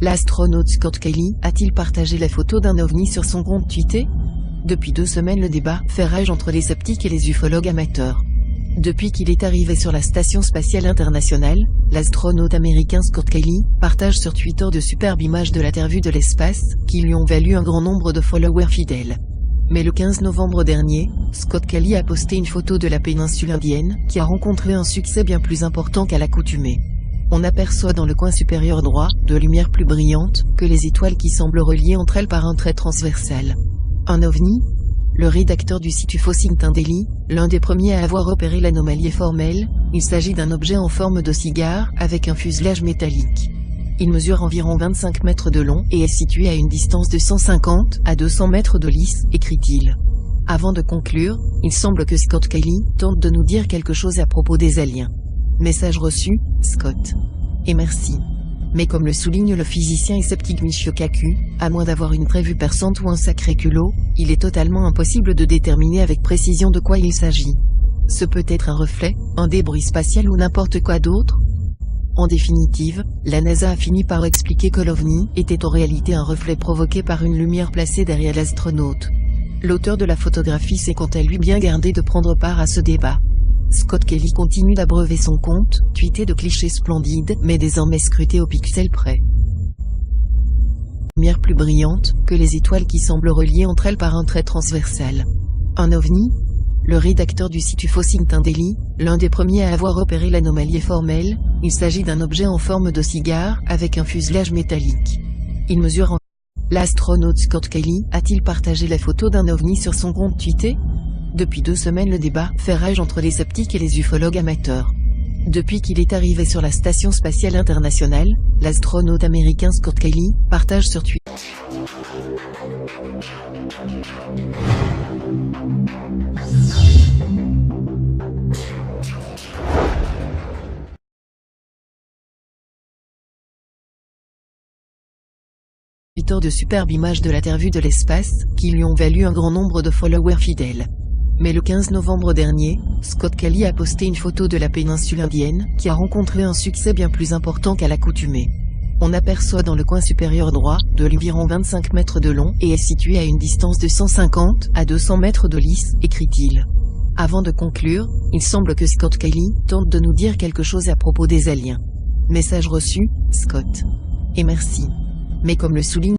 L'astronaute Scott Kelly a-t-il partagé la photo d'un ovni sur son compte Twitter? Depuis 2 semaines, le débat fait rage entre les sceptiques et les ufologues amateurs. Depuis qu'il est arrivé sur la Station Spatiale Internationale, l'astronaute américain Scott Kelly partage sur Twitter de superbes images de la Terre vue de l'espace, qui lui ont valu un grand nombre de followers fidèles. Mais le 15 novembre dernier, Scott Kelly a posté une photo de la péninsule indienne, qui a rencontré un succès bien plus important qu'à l'accoutumée. On aperçoit dans le coin supérieur droit, de lumière plus brillante que les étoiles qui semblent reliées entre elles par un trait transversal. Un ovni? Le rédacteur du site Ufosington Daily, l'un des premiers à avoir repéré l'anomalie est formel, il s'agit d'un objet en forme de cigare, avec un fuselage métallique. Il mesure environ 25 mètres de long et est situé à une distance de 150 à 200 mètres de l'IS, écrit-il. Avant de conclure, il semble que Scott Kelly tente de nous dire quelque chose à propos des aliens. Message reçu, Scott. Et merci. Mais comme le souligne le physicien et sceptique Michio Kaku, à moins d'avoir une vraie vue perçante ou un sacré culot, il est totalement impossible de déterminer avec précision de quoi il s'agit. Ce peut être un reflet, un débris spatial ou n'importe quoi d'autre. En définitive, la NASA a fini par expliquer que l'OVNI était en réalité un reflet provoqué par une lumière placée derrière l'astronaute. L'auteur de la photographie s'est quant à lui bien gardé de prendre part à ce débat. Scott Kelly continue d'abreuver son compte, tweeté de clichés splendides, mais désormais scrutés au pixel près. Lumière plus brillante que les étoiles qui semblent reliées entre elles par un trait transversal. Un ovni? Le rédacteur du site Ufosington Daily, l'un des premiers à avoir repéré l'anomalie est formel, il s'agit d'un objet en forme de cigare, avec un fuselage métallique. Il mesure en... L'astronaute Scott Kelly a-t-il partagé la photo d'un ovni sur son compte Twitter? Depuis 2 semaines, le débat fait rage entre les sceptiques et les ufologues amateurs. Depuis qu'il est arrivé sur la Station Spatiale Internationale, l'astronaute américain Scott Kelly partage sur Twitter de superbes images de la Terre vue de l'espace, qui lui ont valu un grand nombre de followers fidèles. Mais le 15 novembre dernier, Scott Kelly a posté une photo de la péninsule indienne, qui a rencontré un succès bien plus important qu'à l'accoutumée. On aperçoit dans le coin supérieur droit, de environ 25 mètres de long et est situé à une distance de 150 à 200 mètres de l'IS, écrit-il. Avant de conclure, il semble que Scott Kelly tente de nous dire quelque chose à propos des aliens. Message reçu, Scott. Et merci. Mais comme le souligne